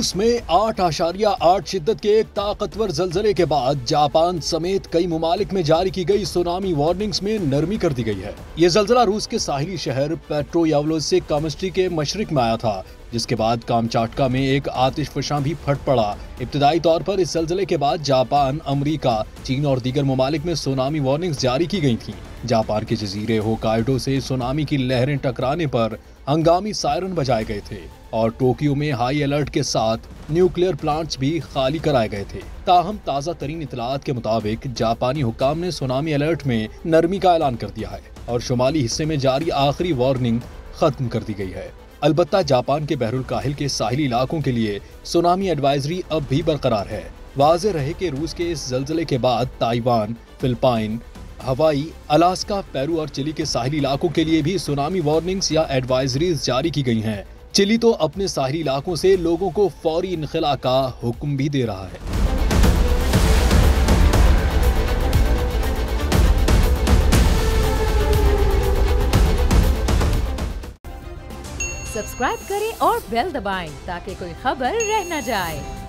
रूस में 8.8 शिद्दत के एक ताकतवर जलजले के बाद जापान समेत कई ममालिक में जारी की गई सुनामी वार्निंग्स में नरमी कर दी गई है। ये जलजला रूस के साहिली शहर पेट्रोयावलोस्क के मशरिक में आया था, जिसके बाद कामचाटका में एक आतिशफशां भी फट पड़ा। इब्तिदाई तौर पर इस जलजले के बाद जापान, अमेरिका, चीन और दीगर ममालिक में सुनामी वार्निंग्स जारी की गई थीं। जापान के जजीरे होकाइडो से सुनामी की लहरें टकराने पर हंगामी सायरन बजाए गए थे और टोक्यो में हाई अलर्ट के साथ न्यूक्लियर प्लांट्स भी खाली कराए गए थे। ताहम ताज़ा तरीन इतलात के मुताबिक जापानी हुक्काम ने सुनामी अलर्ट में नरमी का ऐलान कर दिया है और शुमाली हिस्से में जारी आखिरी वार्निंग खत्म कर दी गई है। अलबत्ता जापान के बहरुल काहिल के साहिली इलाकों के लिए सुनामी एडवाइजरी अब भी बरकरार है। वाज़ेह रहे कि रूस के इस जलजले के बाद ताइवान, फिलिपाइन, हवाई, अलास्का, पेरू और चिली के साहिली इलाकों के लिए भी सुनामी वार्निंग्स या एडवाइजरीज जारी की गई हैं। चिली तो अपने साहिली इलाकों से लोगों को फौरी इनखला का हुक्म भी दे रहा है। सब्सक्राइब करें और बेल दबाएं ताकि कोई खबर रह न जाए।